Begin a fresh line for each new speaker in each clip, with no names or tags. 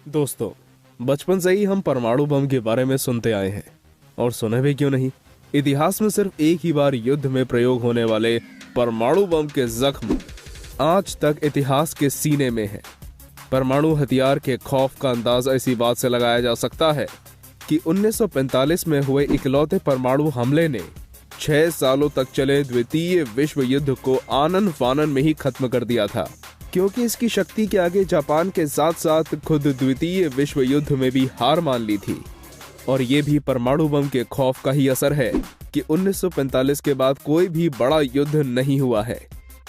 दोस्तों, बचपन से ही हम परमाणु बम के बारे में सुनते आए हैं और सुने भी क्यों नहीं। इतिहास में सिर्फ एक ही बार युद्ध में प्रयोग होने वाले परमाणु बम के जख्म आज तक इतिहास के सीने में है। परमाणु हथियार के खौफ का अंदाजा इसी बात से लगाया जा सकता है कि 1945 में हुए इकलौते परमाणु हमले ने 6 सालों तक चले द्वितीय विश्व युद्ध को आनन फानन में ही खत्म कर दिया था, क्योंकि इसकी शक्ति के आगे जापान के साथ साथ खुद द्वितीय विश्व युद्ध में भी हार मान ली थी। और ये भी परमाणु बम के खौफ का ही असर है कि 1945 के बाद कोई भी बड़ा युद्ध नहीं हुआ है,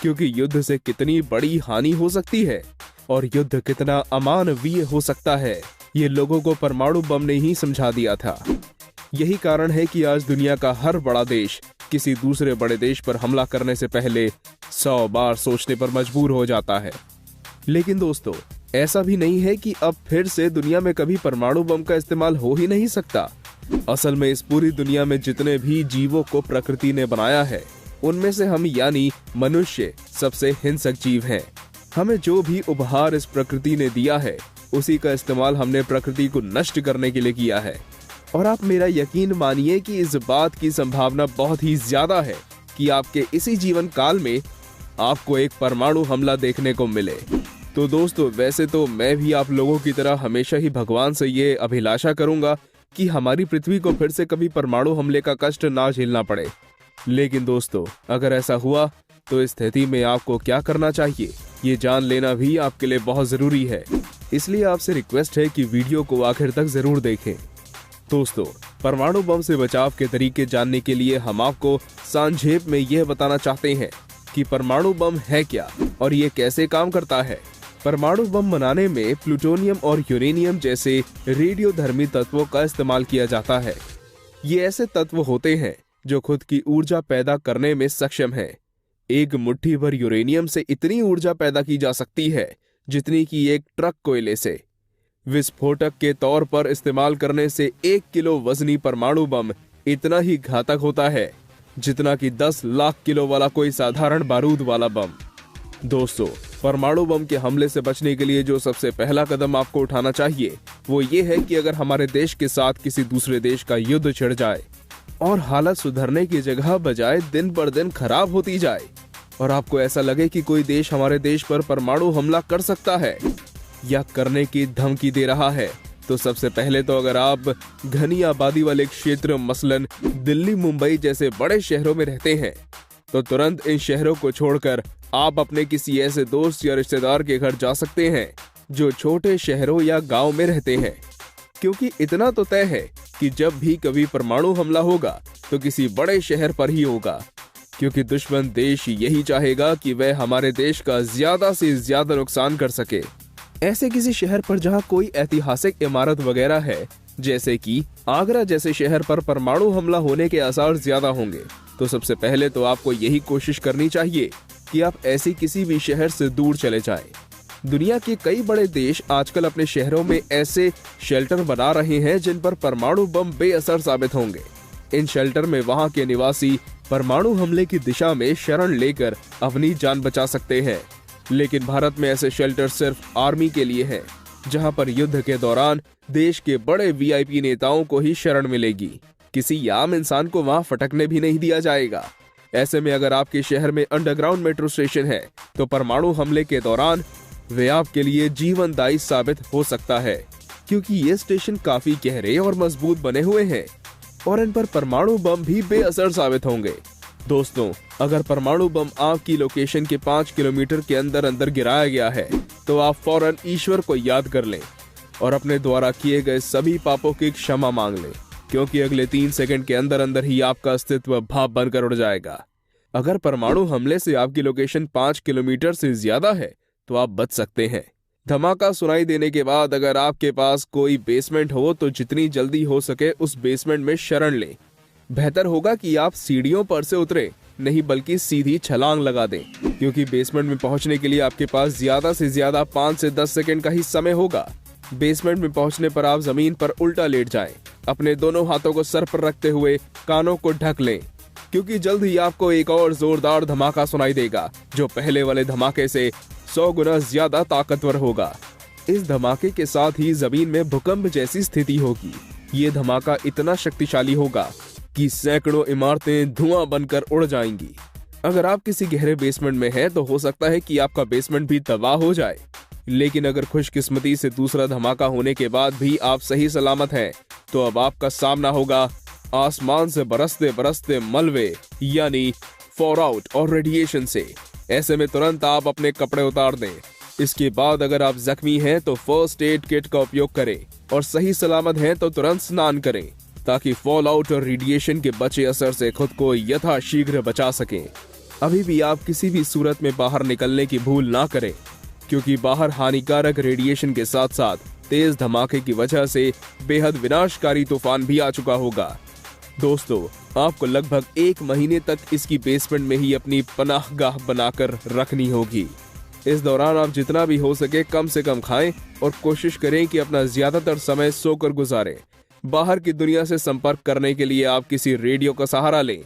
क्योंकि युद्ध से कितनी बड़ी हानि हो सकती है और युद्ध कितना अमानवीय हो सकता है, ये लोगों को परमाणु बम ने ही समझा दिया था। यही कारण है कि आज दुनिया का हर बड़ा देश किसी दूसरे बड़े देश पर हमला करने से पहले 100 बार सोचने पर मजबूर हो जाता है। लेकिन दोस्तों, ऐसा भी नहीं है कि अब फिर से दुनिया में कभी परमाणु बम का इस्तेमाल हो ही नहीं सकता। असल में इस पूरी दुनिया में जितने भी जीवों को प्रकृति ने बनाया है, उनमें से हम यानी मनुष्य सबसे हिंसक जीव हैं। हमें जो भी उपहार इस प्रकृति ने दिया है, उसी का इस्तेमाल हमने प्रकृति को नष्ट करने के लिए किया है। और आप मेरा यकीन मानिए कि इस बात की संभावना बहुत ही ज्यादा है कि आपके इसी जीवन काल में आपको एक परमाणु हमला देखने को मिले। तो दोस्तों, वैसे तो मैं भी आप लोगों की तरह हमेशा ही भगवान से ये अभिलाषा करूंगा कि हमारी पृथ्वी को फिर से कभी परमाणु हमले का कष्ट ना झेलना पड़े। लेकिन दोस्तों, अगर ऐसा हुआ तो इस स्थिति में आपको क्या करना चाहिए, ये जान लेना भी आपके लिए बहुत जरूरी है। इसलिए आपसे रिक्वेस्ट है कि वीडियो को आखिर तक जरूर देखें। दोस्तों, परमाणु बम से बचाव के तरीके जानने के लिए हम आपको संक्षेप में यह बताना चाहते हैं कि परमाणु बम है क्या और ये कैसे काम करता है। परमाणु बम बनाने में प्लूटोनियम और यूरेनियम जैसे रेडियोधर्मी तत्वों का इस्तेमाल किया जाता है। ये ऐसे तत्व होते हैं जो खुद की ऊर्जा पैदा करने में सक्षम हैं। एक मुट्ठी भर यूरेनियम से इतनी ऊर्जा पैदा की जा सकती है जितनी कि एक ट्रक कोयले से। विस्फोटक के तौर पर इस्तेमाल करने से 1 किलो वजनी परमाणु बम इतना ही घातक होता है जितना कि 10 लाख किलो वाला कोई साधारण बारूद वाला बम। दोस्तों, परमाणु बम के हमले से बचने के लिए जो सबसे पहला कदम आपको उठाना चाहिए वो ये है कि अगर हमारे देश के साथ किसी दूसरे देश का युद्ध छिड़ जाए और हालत सुधरने की जगह बजाय दिन पर दिन खराब होती जाए और आपको ऐसा लगे कि कोई देश हमारे देश पर परमाणु हमला कर सकता है या करने की धमकी दे रहा है, तो सबसे पहले तो अगर आप घनी आबादी वाले क्षेत्र मसलन दिल्ली, मुंबई जैसे बड़े शहरों में रहते हैं, तो तुरंत इन शहरों को छोड़कर आप अपने किसी ऐसे दोस्त या रिश्तेदार के घर जा सकते हैं जो छोटे शहरों या गांव में रहते हैं। क्योंकि इतना तो तय है कि जब भी कभी परमाणु हमला होगा तो किसी बड़े शहर पर ही होगा, क्योंकि दुश्मन देश यही चाहेगा कि वह हमारे देश का ज्यादा से ज्यादा नुकसान कर सके। ऐसे किसी शहर पर जहां कोई ऐतिहासिक इमारत वगैरह है, जैसे कि आगरा जैसे शहर पर परमाणु हमला होने के आसार ज्यादा होंगे, तो सबसे पहले तो आपको यही कोशिश करनी चाहिए कि आप ऐसी किसी भी शहर से दूर चले जाएं। दुनिया के कई बड़े देश आजकल अपने शहरों में ऐसे शेल्टर बना रहे हैं जिन पर परमाणु बम बेअसर साबित होंगे। इन शेल्टर में वहां के निवासी परमाणु हमले की दिशा में शरण लेकर अपनी जान बचा सकते हैं। लेकिन भारत में ऐसे शेल्टर सिर्फ आर्मी के लिए हैं, जहां पर युद्ध के दौरान देश के बड़े वीआईपी नेताओं को ही शरण मिलेगी। किसी आम इंसान को वहां फटकने भी नहीं दिया जाएगा। ऐसे में अगर आपके शहर में अंडरग्राउंड मेट्रो स्टेशन है, तो परमाणु हमले के दौरान वे आपके लिए जीवनदायी साबित हो सकता है, क्योंकि ये स्टेशन काफी गहरे और मजबूत बने हुए हैं और इन पर परमाणु बम भी बेअसर साबित होंगे। दोस्तों, अगर परमाणु बम आपकी लोकेशन के 5 किलोमीटर के अंदर अंदर गिराया गया है, तो आप फौरन ईश्वर को याद कर लें और अपने द्वारा किए गए सभी पापों की क्षमा मांग लें, क्योंकि अगले 3 सेकंड के अंदर अंदर ही आपका अस्तित्व भाप बनकर उड़ जाएगा। अगर परमाणु हमले से आपकी लोकेशन 5 किलोमीटर से ज्यादा है, तो आप बच सकते हैं। धमाका सुनाई देने के बाद अगर आपके पास कोई बेसमेंट हो, तो जितनी जल्दी हो सके उस बेसमेंट में शरण लें। बेहतर होगा कि आप सीढ़ियों पर से उतरे, नहीं बल्कि सीधी छलांग लगा दें, क्योंकि बेसमेंट में पहुंचने के लिए आपके पास ज्यादा से ज्यादा 5 से 10 सेकंड का ही समय होगा। बेसमेंट में पहुंचने पर आप जमीन पर उल्टा लेट जाएं, अपने दोनों हाथों को सर पर रखते हुए कानों को ढक लें, क्योंकि जल्द ही आपको एक और जोरदार धमाका सुनाई देगा जो पहले वाले धमाके से 100 गुना ज्यादा ताकतवर होगा। इस धमाके के साथ ही जमीन में भूकंप जैसी स्थिति होगी। ये धमाका इतना शक्तिशाली होगा कि सैकड़ों इमारतें धुआं बनकर उड़ जाएंगी। अगर आप किसी गहरे बेसमेंट में हैं तो हो सकता है कि आपका बेसमेंट भी तबाह हो जाए, लेकिन अगर खुशकिस्मती से दूसरा धमाका होने के बाद भी आप सही सलामत हैं, तो अब आपका सामना होगा आसमान से बरसते बरसते मलबे यानी फॉलआउट और रेडिएशन से। ऐसे में तुरंत आप अपने कपड़े उतार दें। इसके बाद अगर आप जख्मी हैं तो फर्स्ट एड किट का उपयोग करें और सही सलामत हैं तो तुरंत स्नान करें, ताकि फॉलआउट और रेडिएशन के बचे असर से खुद को यथाशीघ्र बचा सकें। अभी भी आप किसी भी सूरत में बाहर निकलने की भूल ना करें, क्योंकि बाहर हानिकारक रेडिएशन के साथ साथ तेज धमाके की वजह से बेहद विनाशकारी तूफान भी आ चुका होगा। दोस्तों, आपको लगभग 1 महीने तक इसकी बेसमेंट में ही अपनी पनाहगाह बनाकर रखनी होगी। इस दौरान आप जितना भी हो सके कम से कम खाएं और कोशिश करें कि अपना ज्यादातर समय सोकर गुजारें। बाहर की दुनिया से संपर्क करने के लिए आप किसी रेडियो का सहारा लें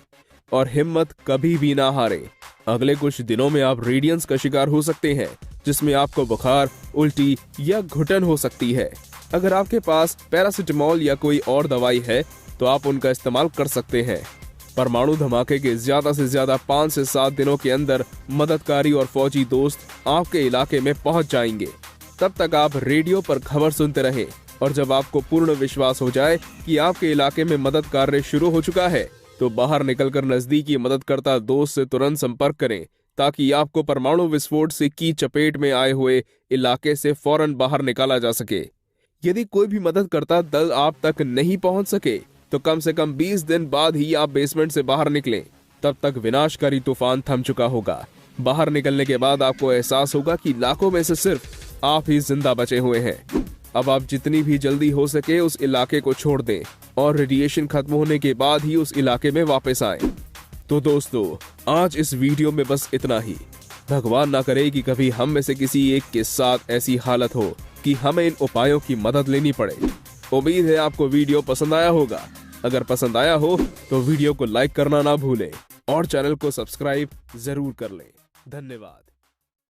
और हिम्मत कभी भी ना हारें। अगले कुछ दिनों में आप रेडियंस का शिकार हो सकते हैं, जिसमें आपको बुखार, उल्टी या घुटन हो सकती है। अगर आपके पास पैरासिटामोल या कोई और दवाई है तो आप उनका इस्तेमाल कर सकते हैं। परमाणु धमाके के ज्यादा से ज्यादा 5 से 7 दिनों के अंदर मददकारी और फौजी दोस्त आपके इलाके में पहुंच जाएंगे। तब तक आप रेडियो पर खबर सुनते रहें और जब आपको पूर्ण विश्वास हो जाए कि आपके इलाके में मदद कार्य शुरू हो चुका है, तो बाहर निकलकर नजदीकी मददकर्ता दोस्त से तुरंत संपर्क करें, ताकि आपको परमाणु विस्फोट से की चपेट में आए हुए इलाके से फौरन बाहर निकाला जा सके। यदि कोई भी मददकर्ता दल आप तक नहीं पहुंच सके तो कम से कम 20 दिन बाद ही आप बेसमेंट से बाहर निकलें। तब तक विनाशकारी तूफान थम चुका होगा। बाहर निकलने के बाद आपको एहसास होगा कि लाखों में से सिर्फ आप ही जिंदा बचे हुए हैं। अब आप जितनी भी जल्दी हो सके उस इलाके को छोड़ दें और रेडिएशन खत्म होने के बाद ही उस इलाके में वापस आएं। तो दोस्तों, आज इस वीडियो में बस इतना ही। भगवान ना करे कि कभी हम में से किसी एक के साथ ऐसी हालत हो कि हमें इन उपायों की मदद लेनी पड़े। उम्मीद है आपको वीडियो पसंद आया होगा। अगर पसंद आया हो तो वीडियो को लाइक करना ना भूलें और चैनल को सब्सक्राइब जरूर कर लें। धन्यवाद।